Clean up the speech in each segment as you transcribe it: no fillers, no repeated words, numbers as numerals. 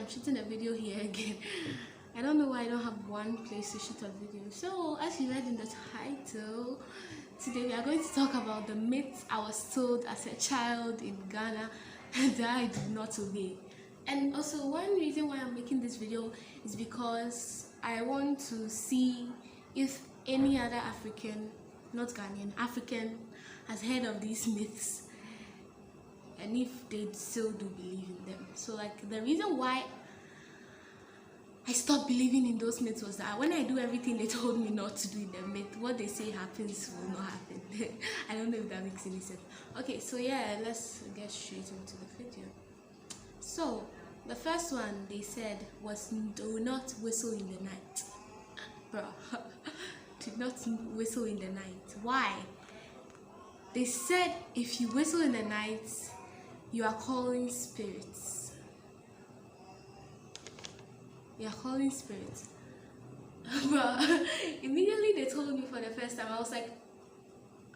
I'm shooting a video here again. I don't know why I don't have one place to shoot a video. So as you read in the title, today we are going to talk about the myths I was told as a child in Ghana that I did not obey. And also one reason why I'm making this video is because I want to see if any other African, not Ghanaian, African has heard of these myths and if they still do believe in them. So like the reason why I stopped believing in those myths was that when I do everything they told me not to do in the myth, what they say happens will not happen. I don't know if that makes any sense. Okay, so yeah, let's get straight into the video. So the first one they said was, do not whistle in the night. Bruh, do not whistle in the night. Why? They said if you whistle in the night, you are calling spirits. You are calling spirits. But immediately they told me for the first time, I was like,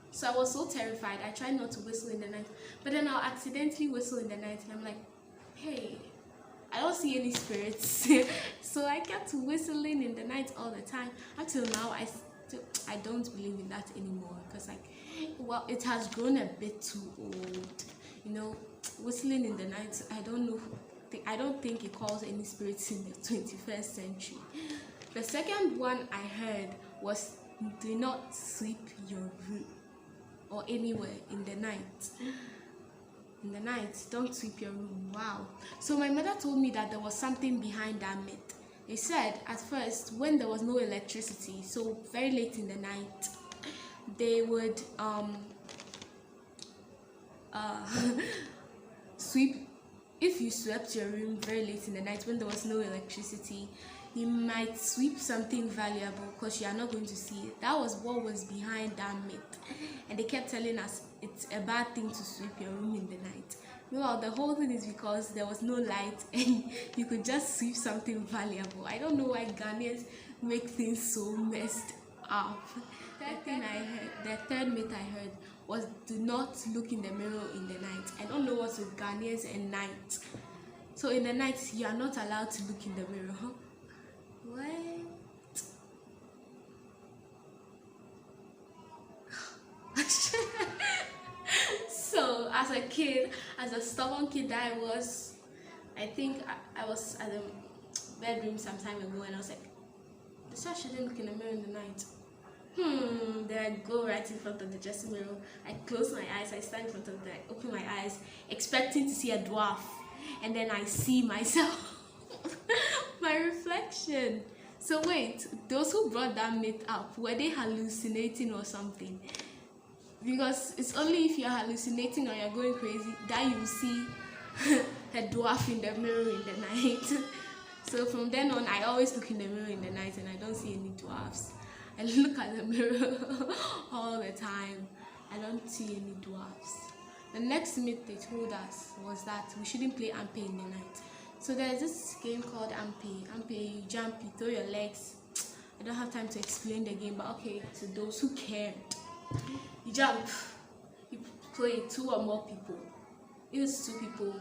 so I was so terrified. I tried not to whistle in the night, but then I'll accidentally whistle in the night, and I'm like, hey, I don't see any spirits. So I kept whistling in the night all the time. Until now, I don't believe in that anymore, because like, well, it has grown a bit too old. You know, whistling in the night, I don't think it calls any spirits in the 21st century. The second one I heard was, do not sweep your room or anywhere in the night. In the night, don't sweep your room. Wow. So my mother told me that there was something behind that myth. They said at first, when there was no electricity, so very late in the night, they would sweep. If you swept your room very late in the night when there was no electricity, you might sweep something valuable because you are not going to see it. That was what was behind that myth. And they kept telling us it's a bad thing to sweep your room in the night. Well, the whole thing is because there was no light and you could just sweep something valuable. I don't know why Ghanaians make things so messed up. The third myth I heard was, do not look in the mirror in the night. I don't know what's with Ghanaians and night. So in the night, you are not allowed to look in the mirror. Huh? What? So as a kid, as a stubborn kid that I was, I think I was at the bedroom some time ago, and I was like, this child shouldn't look in the mirror in the night. Then I go right in front of the dressing mirror. I close my eyes, I stand in front of it, I open my eyes, expecting to see a dwarf, and then I see myself, my reflection. So wait, those who brought that myth up, were they hallucinating or something? Because it's only if you're hallucinating or you're going crazy that you see a dwarf in the mirror in the night. So from then on, I always look in the mirror in the night and I don't see any dwarfs. I look at the mirror all the time. I don't see any dwarfs. The next myth they told us was that we shouldn't play ampe in the night. So there's this game called ampe. Ampe, you jump, you throw your legs. I don't have time to explain the game, but okay, to those who care. You jump, you play 2 or more people. If it's 2 people,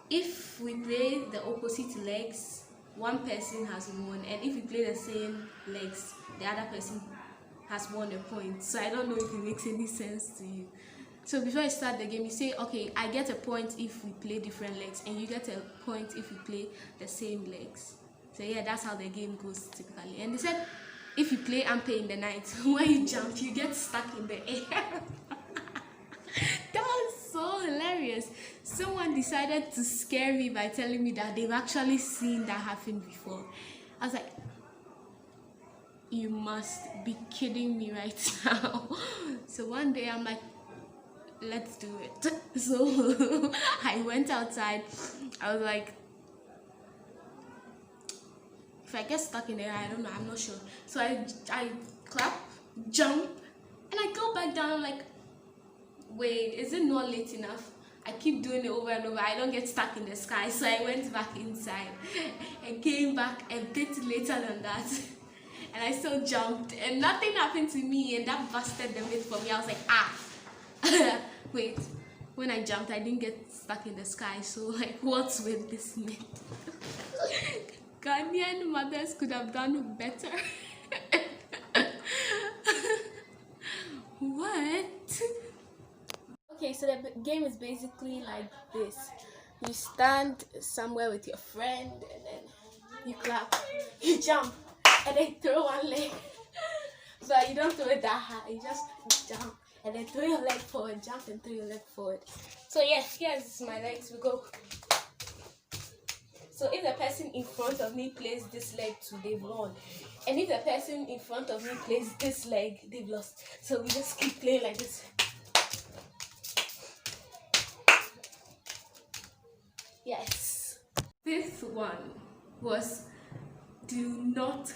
if we play the opposite legs, one person has won, and if we play the same legs, the other person has won a point. So I don't know if it makes any sense to you. So before you start the game, you say, okay, I get a point if we play different legs, and you get a point if we play the same legs. So yeah, that's how the game goes typically. And they said, if you play ampe in the night, when you jump, you get stuck in the air. That was so hilarious. Someone decided to scare me by telling me that they've actually seen that happen before. I was like, you must be kidding me right now. So one day I'm like, let's do it. So I went outside. I was like, if I get stuck in the air, I don't know, I'm not sure. So I clap, jump, and I go back down. I'm like, wait, is it not late enough? I keep doing it over and over. I don't get stuck in the sky. So I went back inside and came back a bit later than that. And I still jumped and nothing happened to me, and that busted the myth for me. I was like, wait, when I jumped, I didn't get stuck in the sky. So like, what's with this myth? Ghanaian mothers could have done better. What? Okay, so the game is basically like this. You stand somewhere with your friend, and then you clap, you jump, and then throw one leg. But you don't throw it that high, you just jump, and then throw your leg forward, jump and throw your leg forward. So yeah, here's my legs, we go. So if the person in front of me plays this leg too, they've won. And if the person in front of me plays this leg, they've lost. So we just keep playing like this. Yes. Fifth one was do not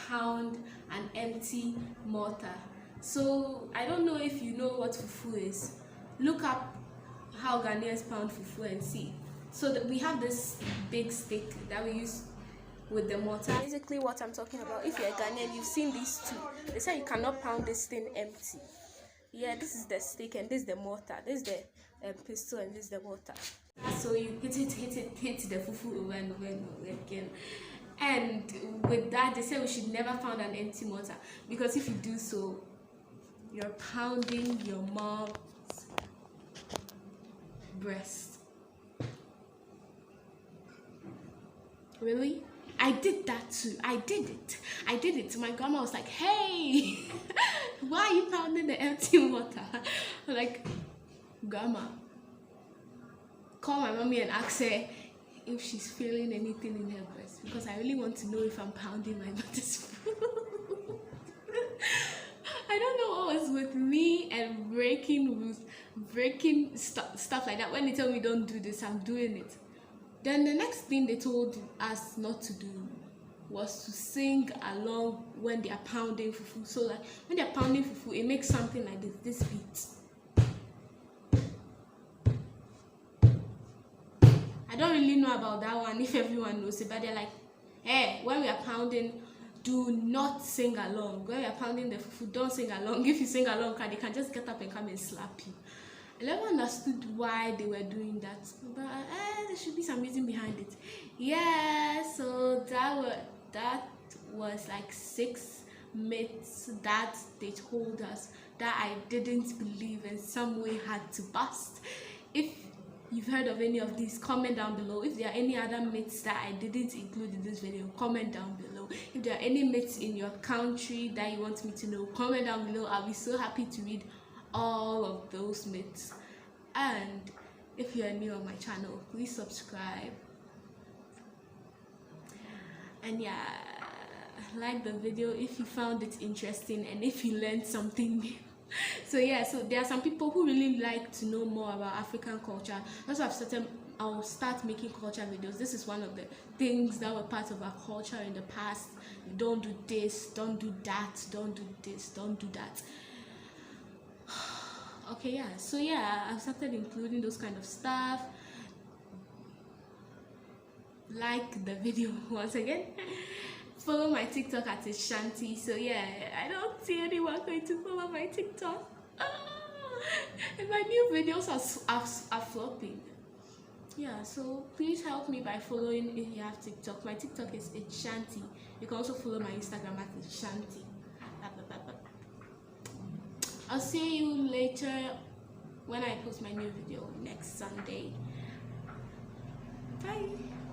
pound an empty mortar. So I don't know if you know what fufu is. Look up how Ghanaians pound fufu and see. So that we have this big stick that we use with the mortar. Basically what I'm talking about, if you're a Ghanaian, you've seen these two. They say you cannot pound this thing empty. Yeah, this is the stick and this is the mortar. This is the pistol and this is the mortar. So you hit the fufu over and over and over again. And with that, they say we should never pound an empty mortar, because if you do so, you're pounding your mom's breast. Really? I did that too. I did it. My grandma was like, hey, why are you pounding the empty mortar? I'm like, grandma, call my mommy and ask her if she's feeling anything in her breast, because I really want to know if I'm pounding my mother's food. I don't know what was with me and breaking rules, breaking stuff like that. When they tell me don't do this, I'm doing it. Then the next thing they told us not to do was to sing along when they are pounding fufu. So like when they are pounding fufu, it makes something like this beat. I don't really know about that one, if everyone knows it, but they're like, hey, when we are pounding, do not sing along. When we are pounding the fufu, don't sing along. If you sing along, they can just get up and come and slap you. I never understood why they were doing that, but there should be some reason behind it. Yeah, so that was like 6 myths that they told us that I didn't believe and some way had to bust. If you've heard of any of these, comment down below. If there are any other myths that I didn't include in this video, comment down below. If there are any myths in your country that you want me to know, comment down below. I'll be so happy to read all of those myths. And if you are new on my channel, please subscribe. And yeah, like the video if you found it interesting and if you learned something new. So yeah, so there are some people who really like to know more about African culture. That's why I'll start making culture videos. This is one of the things that were part of our culture in the past. Don't do this, don't do that, don't do this, don't do that. Okay, yeah, so yeah, I've started including those kind of stuff. Like the video once again. Follow my TikTok at Shanti. So yeah, I don't see anyone going to follow my TikTok. And my new videos are flopping. Yeah, so please help me by following if you have TikTok. My TikTok is Shanti. You can also follow my Instagram at Shanti. I'll see you later when I post my new video next Sunday. Bye.